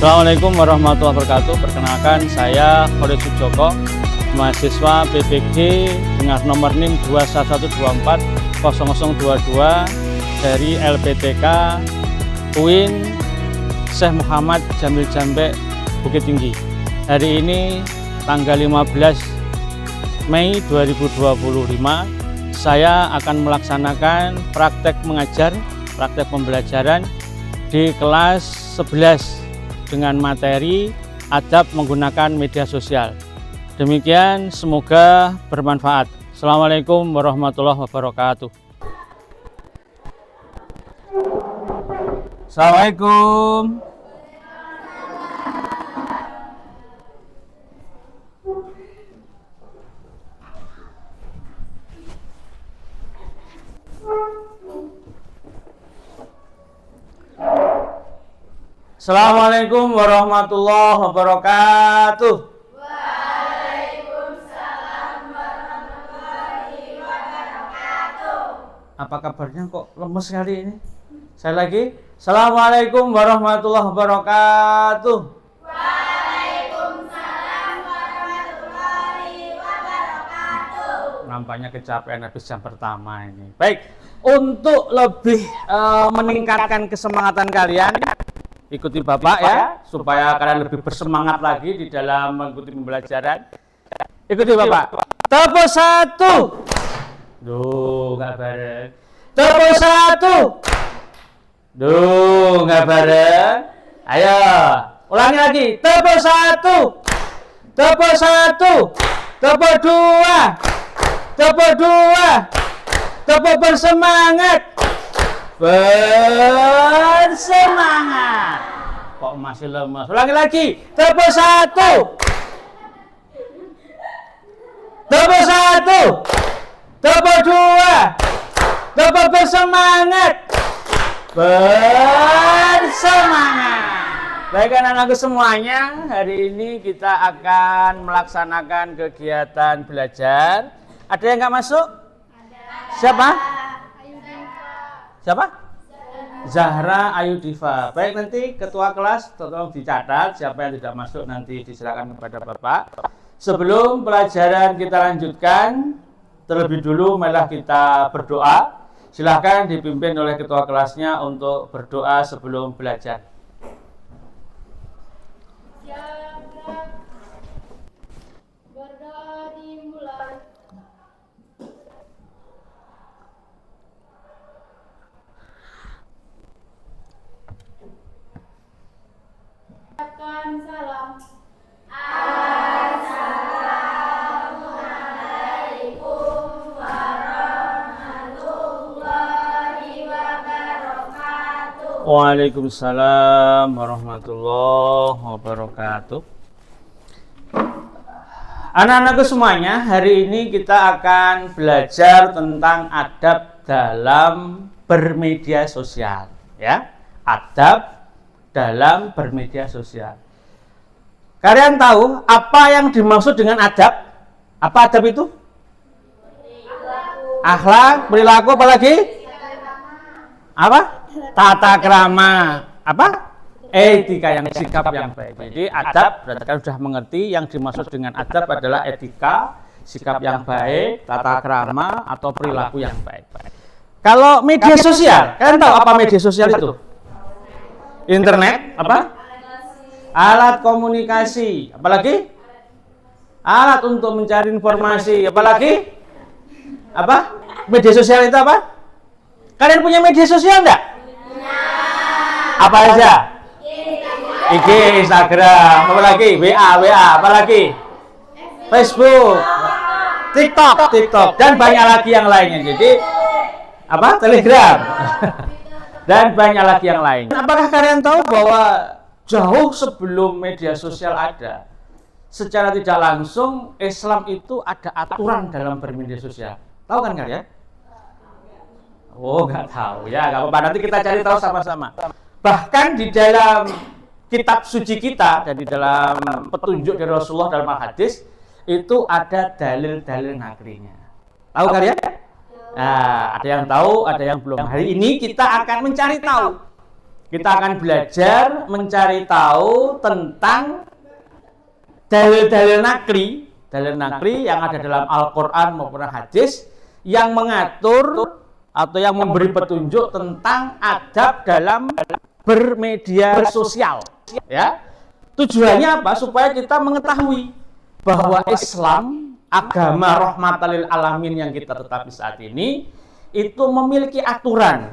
Assalamualaikum warahmatullahi wabarakatuh. Perkenalkan, saya Khalid Sujoko, mahasiswa PPG dengan nomor NIM 211240022 dari LPTK UIN Syekh Muhammad Jamil Jambek, Bukit Tinggi. Hari ini tanggal 15 Mei 2025, saya akan melaksanakan praktek mengajar, praktek pembelajaran di kelas 11 dengan materi adab menggunakan media sosial. Demikian, semoga bermanfaat. Assalamualaikum warahmatullahi wabarakatuh. Assalamualaikum. Assalamualaikum warahmatullahi wabarakatuh. Waalaikumsalam warahmatullahi wabarakatuh. Apa kabarnya kok lemes sekali ini? Saya lagi. Assalamualaikum warahmatullahi wabarakatuh. Waalaikumsalam warahmatullahi wabarakatuh. Nampaknya kecapean habis jam pertama ini. Baik, untuk lebih meningkatkan kesemangatan kalian, ikuti Bapak ya, supaya kalian lebih bersemangat lagi di dalam mengikuti pembelajaran. Ikuti Bapak. Tepuk satu. Duh, nggak bareng. Tepuk satu. Duh, nggak bareng. Ayo, ulangi lagi. Tepuk satu. Tepuk satu. Tepuk dua. Tepuk dua. Tepuk bersemangat. Bersemangat. Kok masih lemas? Ulangi lagi. Tepuk satu. Tepuk satu. Tepuk dua. Tepuk bersemangat. Bersemangat. Baik anak-anakku semuanya, hari ini kita akan melaksanakan kegiatan belajar. Ada yang nggak masuk? Siapa? Siapa? Zahra Ayu Diva. Baik, nanti ketua kelas tolong dicatat siapa yang tidak masuk, nanti diserahkan kepada Bapak. Sebelum pelajaran kita lanjutkan, terlebih dulu marilah kita berdoa. Silahkan dipimpin oleh ketua kelasnya untuk berdoa sebelum belajar. Berdoa dimulai. Salam. Assalamualaikum warahmatullahi wabarakatuh. Waalaikumsalam warahmatullahi wabarakatuh. Anak-anakku semuanya, hari ini kita akan belajar tentang adab dalam bermedia sosial, ya. Adab dalam bermedia sosial. Kalian tahu apa yang dimaksud dengan adab? Apa adab itu? Akhlak, perilaku, apa lagi? Apa? Tata krama. Apa? Etika, yang sikap yang baik. Jadi adab, berarti kalian sudah mengerti yang dimaksud dengan adab adalah etika, sikap yang baik, tata krama atau perilaku yang baik. Kalau media sosial, kalian tahu apa media sosial itu? Internet, apa? Alat komunikasi, apalagi? Alat untuk mencari informasi, apalagi? Apa? Media sosial itu apa? Kalian punya media sosial enggak? Apa aja? IG, Instagram, apalagi? WA, apalagi? Facebook, TikTok, dan banyak lagi yang lainnya. Jadi, apa? Telegram. Dan banyak lagi yang lain. Apakah kalian tahu bahwa jauh sebelum media sosial ada, secara tidak langsung Islam itu ada aturan dalam bermedia sosial? Tahu kan kalian? Oh, nggak tahu ya, nggak apa-apa. Nanti kita cari tahu sama-sama. Bahkan di dalam kitab suci kita dan di dalam petunjuk dari Rasulullah dalam hadis itu ada dalil-dalil naklinya. Tahu kalian? Nah, ada yang tahu, ada yang belum. Hari ini kita akan mencari tahu Kita akan belajar mencari tahu tentang dalil-dalil nakli yang ada dalam Al-Quran maupun hadis yang mengatur atau yang memberi petunjuk tentang adab dalam bermedia sosial. Ya, tujuannya apa? Supaya kita mengetahui bahwa Islam, agama rahmatal lil alamin yang kita tetapi saat ini, itu memiliki aturan,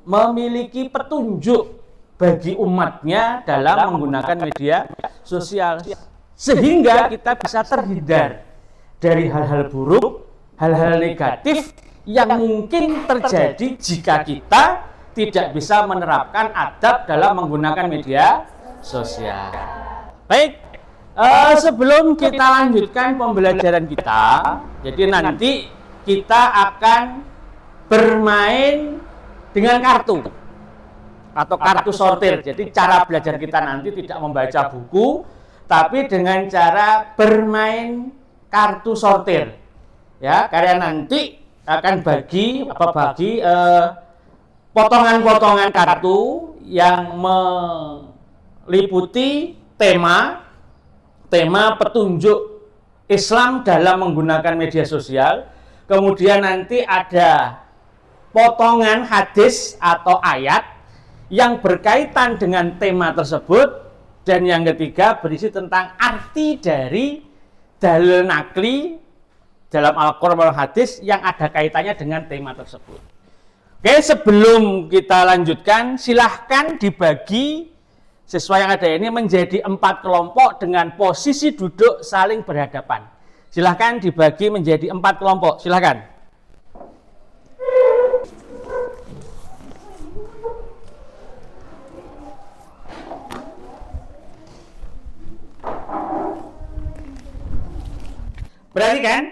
memiliki petunjuk bagi umatnya dalam menggunakan media sosial. Sehingga kita bisa terhindar dari hal-hal buruk, hal-hal negatif yang mungkin terjadi jika kita tidak bisa menerapkan adab dalam menggunakan media sosial. Baik, sebelum kita lanjutkan pembelajaran kita, jadi nanti kita akan bermain dengan kartu atau kartu sortir. Jadi cara belajar kita nanti tidak membaca buku, tapi dengan cara bermain kartu sortir. Ya, kalian nanti akan bagi potongan-potongan kartu yang meliputi tema petunjuk Islam dalam menggunakan media sosial. Kemudian nanti ada potongan hadis atau ayat yang berkaitan dengan tema tersebut. Dan yang ketiga berisi tentang arti dari dalil nakli dalam Al-Quran dan hadis yang ada kaitannya dengan tema tersebut. Oke, sebelum kita lanjutkan, silahkan dibagi sesuai yang ada ini menjadi 4 kelompok dengan posisi duduk saling berhadapan. Silahkan dibagi menjadi 4 kelompok, silahkan. Perhatikan,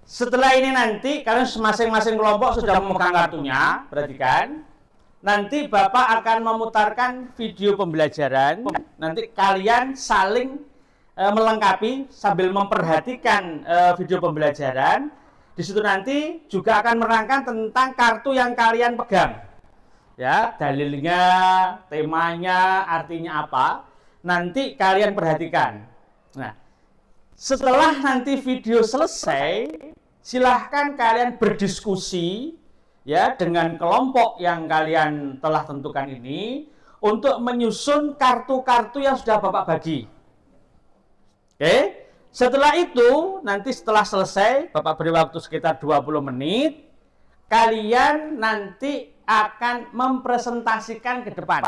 setelah ini nanti kalian masing-masing kelompok sudah memegang kartunya. Perhatikan, nanti Bapak akan memutarkan video pembelajaran. Nanti kalian saling melengkapi sambil memperhatikan video pembelajaran. Di situ nanti juga akan menerangkan tentang kartu yang kalian pegang. Ya, dalilnya, temanya, artinya apa. Nanti kalian perhatikan. Nah, setelah nanti video selesai, silahkan kalian berdiskusi ya dengan kelompok yang kalian telah tentukan ini untuk menyusun kartu-kartu yang sudah Bapak bagi. Oke, setelah itu nanti setelah selesai Bapak beri waktu sekitar 20 menit, kalian nanti akan mempresentasikan ke depan.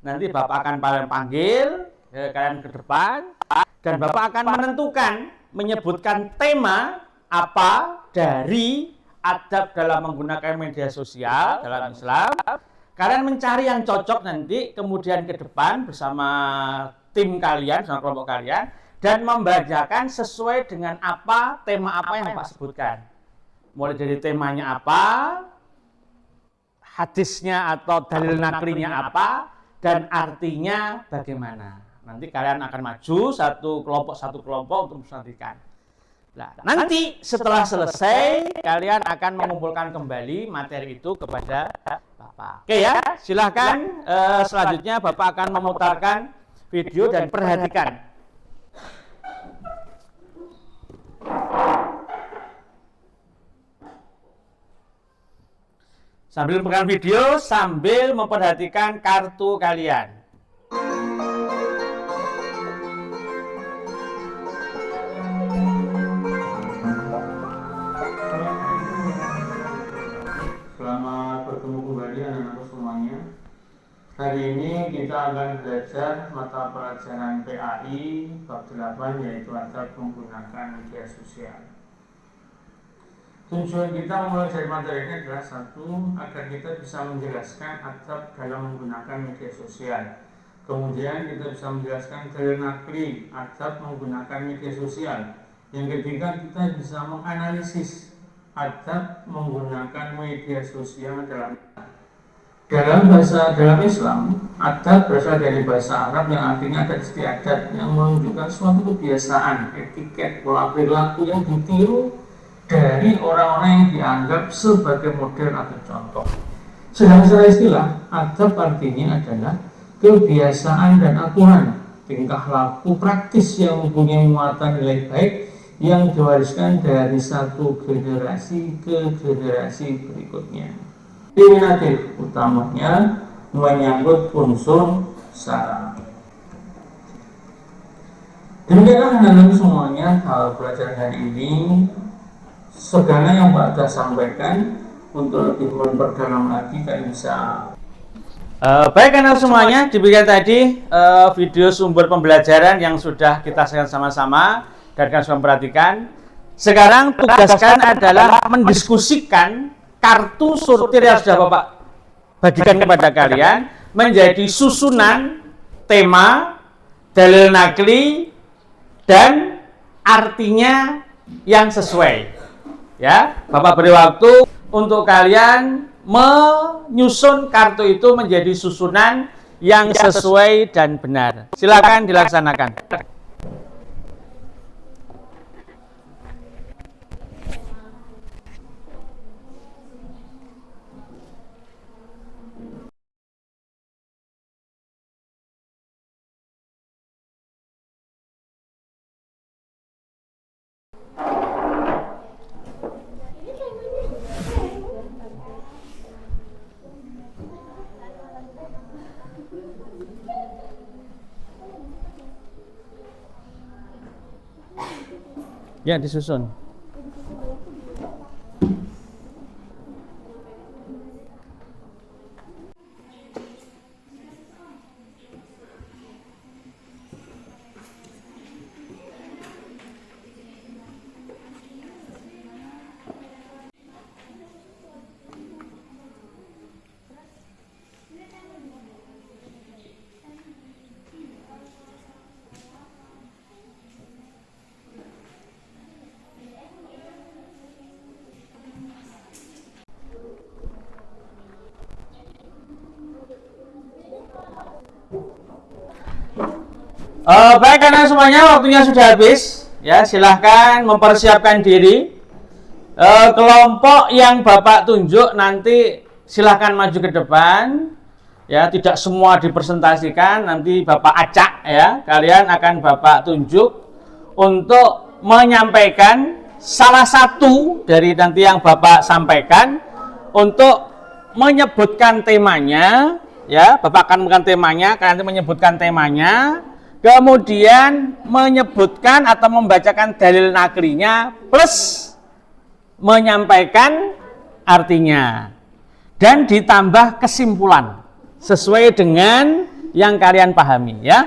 Nanti Bapak akan panggil kalian ke depan. Dan Bapak akan menentukan, menyebutkan tema apa dari adab dalam menggunakan media sosial dalam Islam. Kalian mencari yang cocok nanti, kemudian ke depan bersama tim kalian, bersama kelompok kalian, dan membacakan sesuai dengan tema apa yang Bapak sebutkan. Mulai dari temanya apa, hadisnya atau dalil naklinya apa, dan artinya bagaimana. Nanti kalian akan maju satu kelompok untuk mempresentasikan. Nah, nanti setelah selesai kalian akan mengumpulkan kembali materi itu kepada Bapak. Oke ya, silahkan selanjutnya Bapak akan memutarkan video dan perhatikan. Sambil memperhatikan video, sambil memperhatikan kartu kalian. Hari ini kita akan belajar mata pelajaran PAI bab 8 yaitu adab menggunakan media sosial. Tujuan kita memulai dari materi ini adalah satu, agar kita bisa menjelaskan adab dalam menggunakan media sosial. Kemudian kita bisa menjelaskan dalil nakli adab menggunakan media sosial. Yang ketiga, kita bisa menganalisis adab menggunakan media sosial dalam Islam. Adab berasal dari bahasa Arab yang artinya adat istiadat, yang menunjukkan suatu kebiasaan, etiket, pola perilaku yang ditiru dari orang-orang yang dianggap sebagai model atau contoh. Sedang secara istilah, adab artinya adalah kebiasaan dan aturan, tingkah laku praktis yang mempunyai muatan nilai baik yang diwariskan dari satu generasi ke generasi berikutnya. Diminatif utamanya menyangkut unsur sara. Demikianlah anak-anak semuanya, hal pelajaran hari ini segala yang Pak sudah sampaikan. Untuk lebih memperdalam lagi kalian bisa baik anak semuanya, demikian tadi video sumber pembelajaran yang sudah kita saksikan sama-sama dan kalian sudah perhatikan. Sekarang tugas kalian adalah mendiskusikan kartu sortir yang sudah Bapak bagikan kepada kalian menjadi susunan tema, dalil nakli, dan artinya yang sesuai. Ya, Bapak beri waktu untuk kalian menyusun kartu itu menjadi susunan yang sesuai dan benar. Silakan dilaksanakan. Ya, disusun. Baik anak semuanya, waktunya sudah habis. Ya, silahkan mempersiapkan diri. Kelompok yang Bapak tunjuk nanti silahkan maju ke depan. Ya, tidak semua dipresentasikan, nanti Bapak acak ya. Kalian akan Bapak tunjuk untuk menyampaikan salah satu dari nanti yang Bapak sampaikan untuk menyebutkan temanya. Ya, Bapak akan menyebutkan temanya, kalian nanti menyebutkan temanya. Kemudian menyebutkan atau membacakan dalil naklinya plus menyampaikan artinya dan ditambah kesimpulan sesuai dengan yang kalian pahami ya.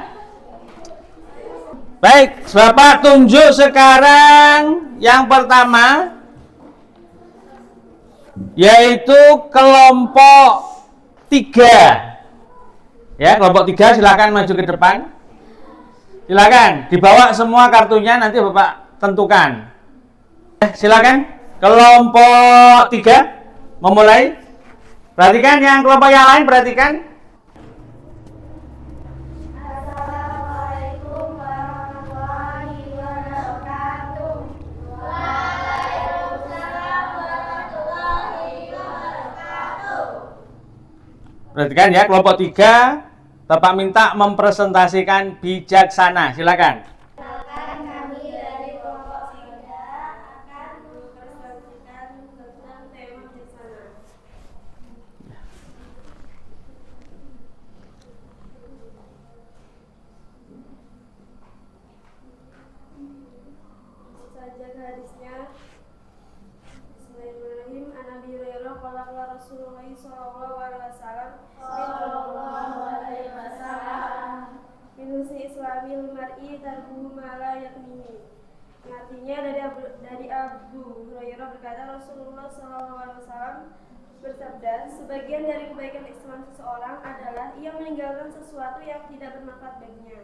Baik, Bapak tunjuk sekarang yang pertama yaitu kelompok 3. Ya, kelompok 3 silakan maju ke depan. Silakan dibawa semua kartunya, nanti Bapak tentukan. Silakan kelompok 3 memulai. Perhatikan yang kelompok yang lain, perhatikan. Assalamualaikum warahmatullahi wabarakatuh. Waalaikumsalam warahmatullahi wabarakatuh. Perhatikan ya, kelompok 3 Bapak minta mempresentasikan bijaksana. Silakan. Perkenalkan, kami dari kelompok 3 akan mempresentasikan tentang tema bijaksana. Saja hadisnya. Bismillahirrahmanirrahim. An Abi Hurairah qala qala Rasulullah sallallahu alaihi wasallam. Minusi Islamil mar'i tarbuhu ma la yaknihi. Artinya dari Abu Hurairah berkata, Rasulullah SAW bersabda, sebagian dari kebaikan Islam seseorang adalah ia meninggalkan sesuatu yang tidak bermanfaat baginya.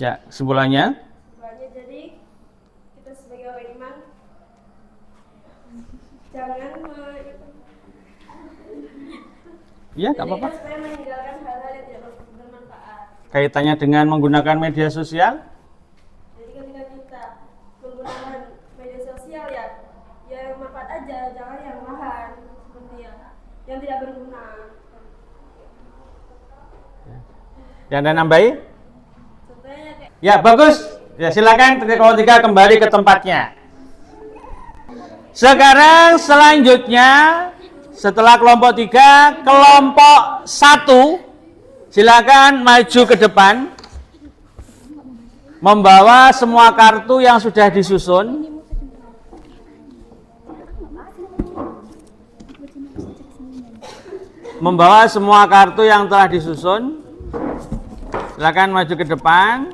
Ya, kesimpulannya. Kesimpulannya, jadi kita sebagai orang iman jangan Ya, nggak apa-apa. supaya meninggalkan hal-hal yang tidak bermanfaat. Kaitannya dengan menggunakan media sosial. Jadi ketika kita menggunakan media sosial ya yang bermanfaat aja, jangan yang mahal seperti yang tidak berguna. Yang ada nambahi? Contohnya kayak Ya, bagus. Ya, silakan kelompok 3 kembali ke tempatnya. Sekarang selanjutnya setelah kelompok 3, kelompok 1 silakan maju ke depan membawa semua kartu yang sudah disusun. Membawa semua kartu yang telah disusun. Silakan maju ke depan.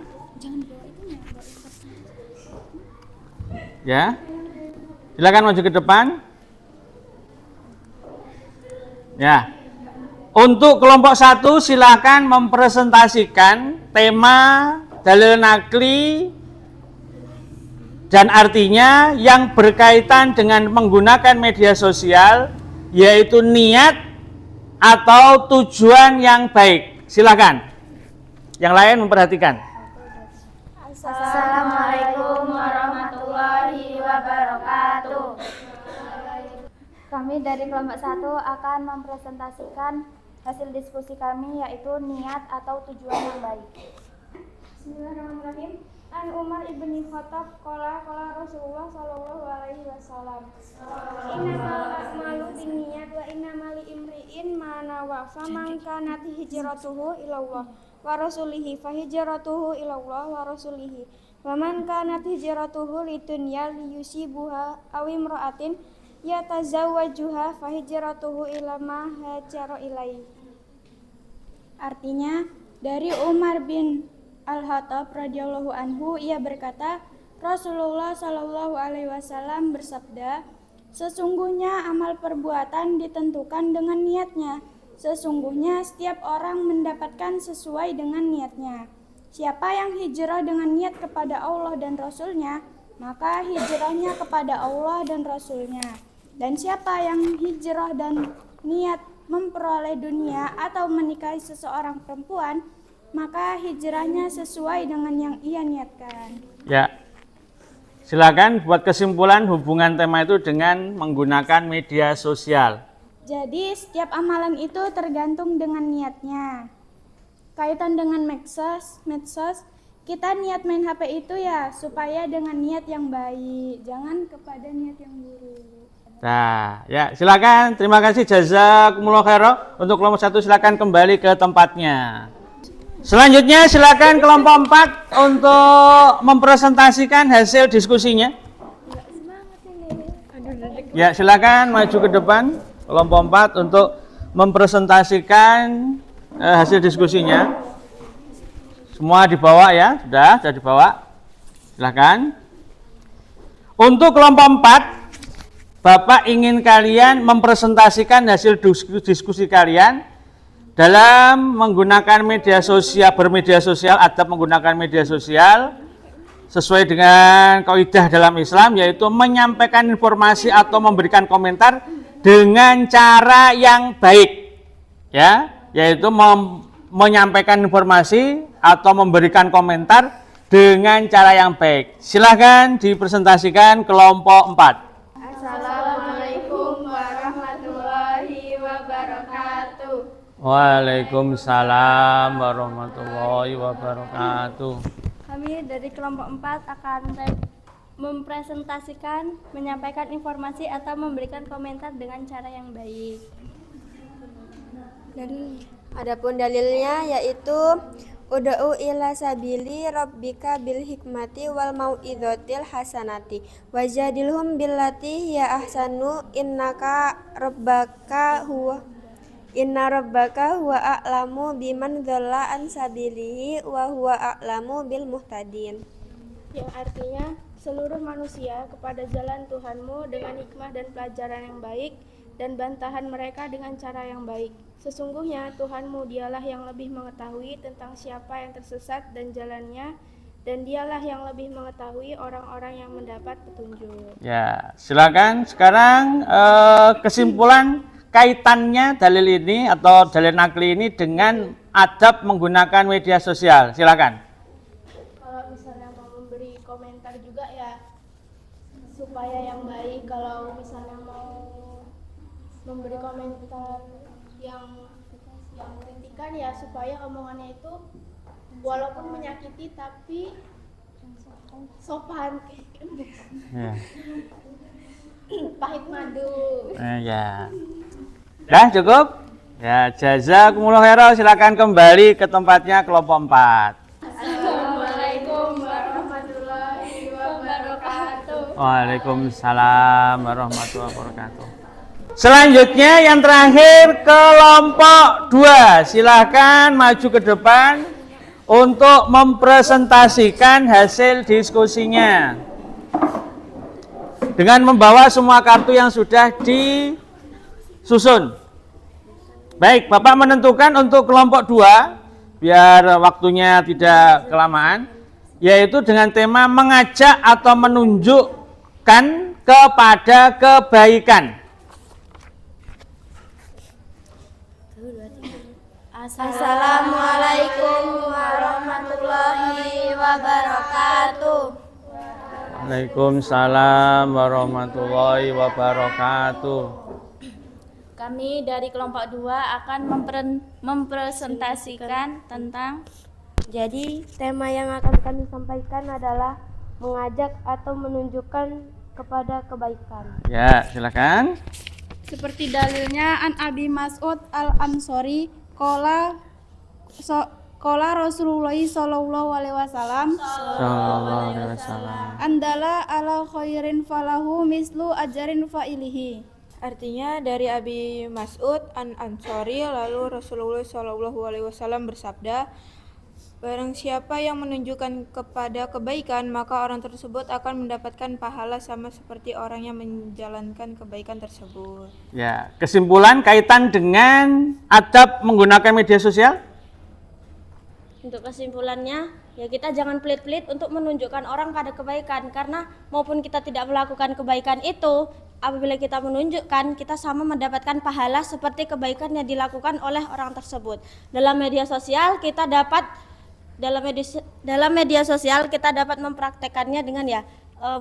Ya. Silakan maju ke depan. Ya. Untuk kelompok 1 silakan mempresentasikan tema, dalil nakli dan artinya yang berkaitan dengan menggunakan media sosial, yaitu niat atau tujuan yang baik. Silakan. Yang lain memperhatikan. Assalamualaikum warahmatullahi wabarakatuh. Kami dari kelompok 1 akan mempresentasikan hasil diskusi kami, yaitu niat atau tujuan yang baik. Bismillahirrahmanirrahim. An Umar ibni Khattab qala Rasulullah sallallahu alaihi wasallam, innamal a'malu binniyat wa innamal liimri'in ma nawa, faman kanat hijratuhu ilallah wa rasulihi fa hijratuhu ilallah wa rasulihi, wa man kanat hijratuhu lidunya liyusibuha aw imra'atin yatazawwajuha fa hijratuhu ila ma hajara ilaihi. Artinya, dari Umar bin Al-Khattab radhiyallahu anhu, ia berkata, Rasulullah sallallahu alaihi wasallam bersabda, sesungguhnya amal perbuatan ditentukan dengan niatnya. Sesungguhnya setiap orang mendapatkan sesuai dengan niatnya. Siapa yang hijrah dengan niat kepada Allah dan Rasulnya, maka hijrahnya kepada Allah dan Rasulnya. Dan siapa yang hijrah dan niat memperoleh dunia atau menikahi seseorang perempuan, maka hijrahnya sesuai dengan yang ia niatkan. Ya. Silakan buat kesimpulan hubungan tema itu dengan menggunakan media sosial. Jadi setiap amalan itu tergantung dengan niatnya. Kaitan dengan medsos, kita niat main HP itu ya supaya dengan niat yang baik, jangan kepada niat yang buruk. Nah, ya silakan. Terima kasih jazakumullah khairan. Untuk kelompok 1 silakan kembali ke tempatnya. Selanjutnya silakan kelompok 4 untuk mempresentasikan hasil diskusinya. Ya, silakan maju ke depan kelompok 4 untuk mempresentasikan hasil diskusinya. Semua dibawa ya, sudah dibawa. Silakan. Untuk kelompok 4, Bapak ingin kalian mempresentasikan hasil diskusi kalian dalam menggunakan media sosial, bermedia sosial, adab menggunakan media sosial sesuai dengan kaidah dalam Islam, yaitu menyampaikan informasi atau memberikan komentar dengan cara yang baik, ya, yaitu menyampaikan informasi atau memberikan komentar dengan cara yang baik. Silahkan dipresentasikan kelompok 4. Assalamualaikum warahmatullahi wabarakatuh. Waalaikumsalam warahmatullahi wabarakatuh. Kami dari kelompok 4 akan mempresentasikan, menyampaikan informasi atau memberikan komentar dengan cara yang baik. adapun dalilnya yaitu Ud'u ila sabili rabbika bil hikmati wal mau'izatil hasanati wajadilhum billati hiya ahsanu inna rabbaka huwa a'lamu biman dhalla an sabilihi wa huwa a'lamu bil muhtadin. Yang artinya, seluruh manusia kepada jalan Tuhanmu dengan hikmah dan pelajaran yang baik, dan bantahan mereka dengan cara yang baik. Sesungguhnya Tuhanmu dialah yang lebih mengetahui tentang siapa yang tersesat dan jalannya, dan dialah yang lebih mengetahui orang-orang yang mendapat petunjuk. Ya, silakan sekarang kesimpulan kaitannya dalil ini atau dalil nakli ini dengan adab menggunakan media sosial. Silakan. Kalau misalnya mau memberi komentar juga ya supaya yang baik. Kalau misalnya mau memberi komentar yang menghentikan ya supaya omongannya itu walaupun menyakiti tapi sopan. Ya. Pahit madu. Ya. Dah cukup? Ya, jazakumullah khairan. Silakan kembali ke tempatnya kelompok 4. Assalamualaikum warahmatullahi wabarakatuh. Waalaikumsalam warahmatullahi wabarakatuh. Selanjutnya yang terakhir kelompok 2. Silakan maju ke depan untuk mempresentasikan hasil diskusinya dengan membawa semua kartu yang sudah disusun. Baik, Bapak menentukan untuk kelompok 2 biar waktunya tidak kelamaan, yaitu dengan tema mengajak atau menunjukkan kepada kebaikan. Assalamualaikum warahmatullahi wabarakatuh. Waalaikumsalam warahmatullahi wabarakatuh. Kami dari kelompok 2 akan mempresentasikan tentang Jadi, tema yang akan kami sampaikan adalah mengajak atau menunjukkan kepada kebaikan. Ya, silakan. seperti dalilnya an Abi Mas'ud Al-Ansori qala Rasulullah sallallahu alaihi wasallam Sallallahu alaihi wasallam. andala ala khairin falahu mislu ajarin fa'ilihi. Artinya dari Abi Mas'ud an Ansori, lalu Rasulullah Shallallahu Alaihi Wasallam bersabda, barang siapa yang menunjukkan kepada kebaikan, maka orang tersebut akan mendapatkan pahala sama seperti orang yang menjalankan kebaikan tersebut. Ya, kesimpulan kaitan dengan adab menggunakan media sosial. Untuk kesimpulannya, ya kita jangan pelit-pelit untuk menunjukkan orang pada kebaikan, karena maupun kita tidak melakukan kebaikan itu, apabila kita menunjukkan, kita sama mendapatkan pahala seperti kebaikan yang dilakukan oleh orang tersebut. Dalam media sosial kita dapat mempraktekannya dengan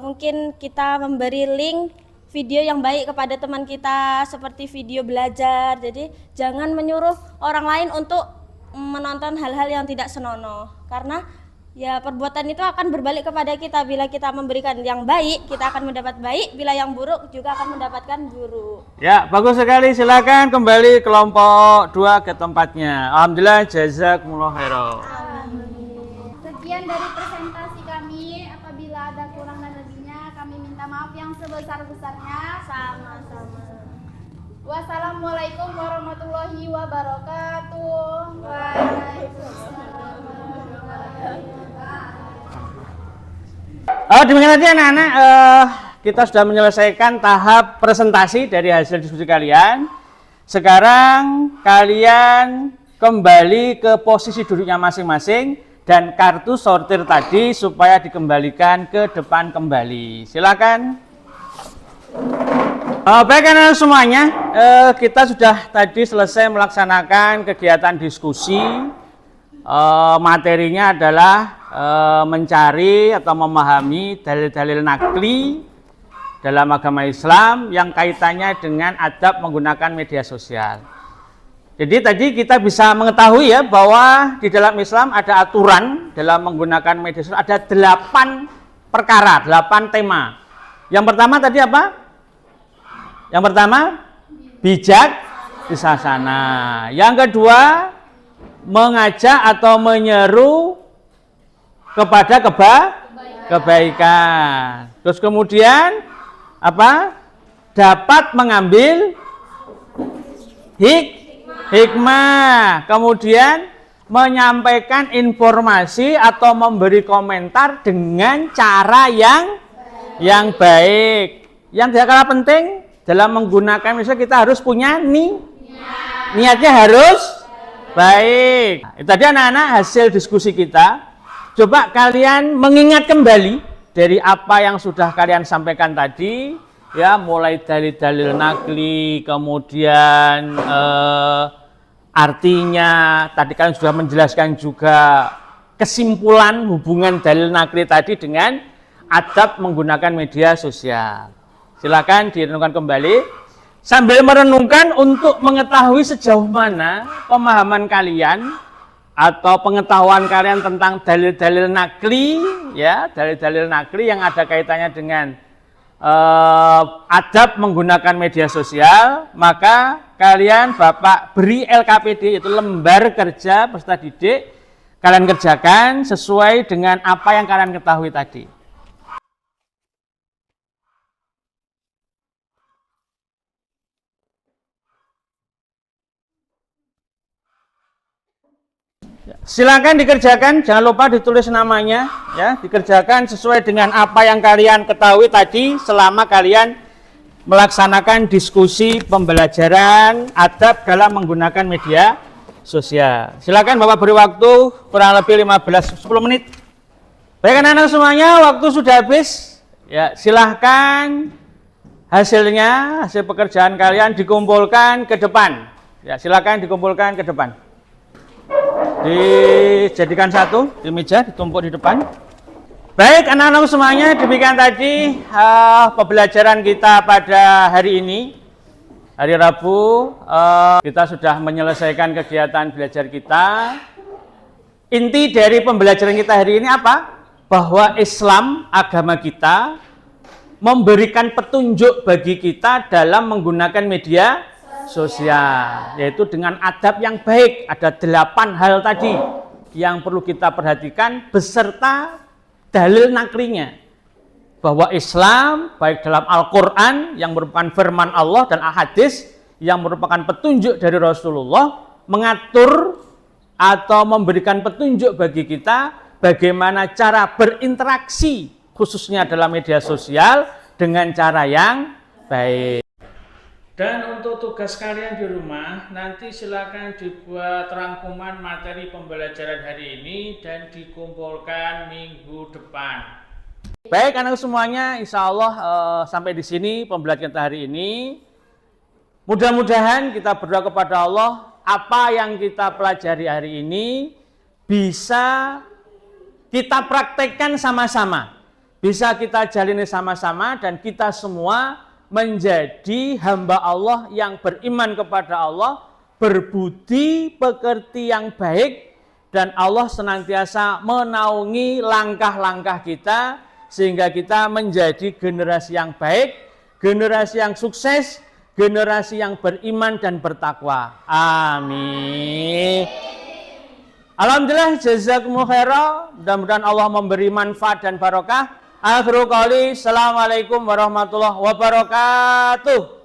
mungkin kita memberi link video yang baik kepada teman kita seperti video belajar. Jadi jangan menyuruh orang lain untuk menonton hal-hal yang tidak senonoh, karena ya perbuatan itu akan berbalik kepada kita. Bila kita memberikan yang baik, kita akan mendapat baik, bila yang buruk juga akan mendapatkan buruk. Ya, bagus sekali. Silakan kembali kelompok 2 ke tempatnya. Alhamdulillah, jazakumullah khairan. Sekian dari presentasi kami. Apabila ada kurang dan lebihnya, kami minta maaf yang sebesar-besarnya. Sama-sama. Wassalamualaikum warahmatullahi wabarakatuh. Demikian tadi anak-anak, kita sudah menyelesaikan tahap presentasi dari hasil diskusi kalian. Sekarang kalian kembali ke posisi duduknya masing-masing dan kartu sortir tadi supaya dikembalikan ke depan kembali. Silakan. Baik anak-anak semuanya, kita sudah tadi selesai melaksanakan kegiatan diskusi. Materinya adalah mencari atau memahami dalil-dalil nakli dalam agama Islam yang kaitannya dengan adab menggunakan media sosial. Jadi tadi kita bisa mengetahui ya bahwa di dalam Islam ada aturan dalam menggunakan media sosial, ada 8 perkara, 8 tema. Yang pertama tadi apa? Yang pertama bijak bijaksana. Yang kedua mengajak atau menyeru kepada kebaikan. Terus kemudian apa? Dapat mengambil hikmah. Kemudian menyampaikan informasi atau memberi komentar dengan cara yang baik. Yang tidak kalah penting dalam menggunakan misalnya kita harus punya niatnya harus baik. Itu tadi anak-anak hasil diskusi kita. Coba kalian mengingat kembali dari apa yang sudah kalian sampaikan tadi, ya, mulai dari dalil nakli, kemudian artinya, tadi kalian sudah menjelaskan juga kesimpulan hubungan dalil nakli tadi dengan adab menggunakan media sosial. Silakan direnungkan kembali. sambil merenungkan untuk mengetahui sejauh mana pemahaman kalian atau pengetahuan kalian tentang dalil-dalil nakli, ya, dalil-dalil nakli yang ada kaitannya dengan adab menggunakan media sosial. Maka kalian Bapak beri LKPD, yaitu lembar kerja peserta didik, kalian kerjakan sesuai dengan apa yang kalian ketahui tadi. Silakan dikerjakan, jangan lupa ditulis namanya, ya, dikerjakan sesuai dengan apa yang kalian ketahui tadi selama kalian melaksanakan diskusi pembelajaran adab dalam menggunakan media sosial. Silakan Bapak beri waktu kurang lebih 10 menit. Baik anak-anak semuanya, waktu sudah habis. Ya, silahkan hasilnya, hasil pekerjaan kalian dikumpulkan ke depan. Ya, silakan dikumpulkan ke depan. Dijadikan satu di meja, ditumpuk di depan. Baik anak-anak semuanya, demikian tadi pembelajaran kita pada hari ini, hari Rabu. Kita sudah menyelesaikan kegiatan belajar kita. Inti dari pembelajaran kita hari ini apa? Bahwa Islam, agama kita, memberikan petunjuk bagi kita dalam menggunakan media sosial, yaitu dengan adab yang baik. Ada 8 hal tadi yang perlu kita perhatikan beserta dalil naklinya, bahwa Islam baik dalam Al-Quran yang merupakan firman Allah dan hadis yang merupakan petunjuk dari Rasulullah, mengatur atau memberikan petunjuk bagi kita bagaimana cara berinteraksi khususnya dalam media sosial dengan cara yang baik. Dan untuk tugas kalian di rumah, nanti silakan dibuat rangkuman materi pembelajaran hari ini dan dikumpulkan minggu depan. Baik anak semuanya, insya Allah sampai di sini pembelajaran hari ini. Mudah-mudahan kita berdoa kepada Allah, apa yang kita pelajari hari ini bisa kita praktekkan sama-sama, bisa kita jalani sama-sama, dan kita semua menjadi hamba Allah yang beriman kepada Allah, berbudi pekerti yang baik, dan Allah senantiasa menaungi langkah-langkah kita sehingga kita menjadi generasi yang baik, generasi yang sukses, generasi yang beriman dan bertakwa. Amin. Alhamdulillah, jazakumullah khairan. Mudah-mudahan Allah memberi manfaat dan barokah. Akhirul qouli, assalamualaikum warahmatullahi wabarakatuh.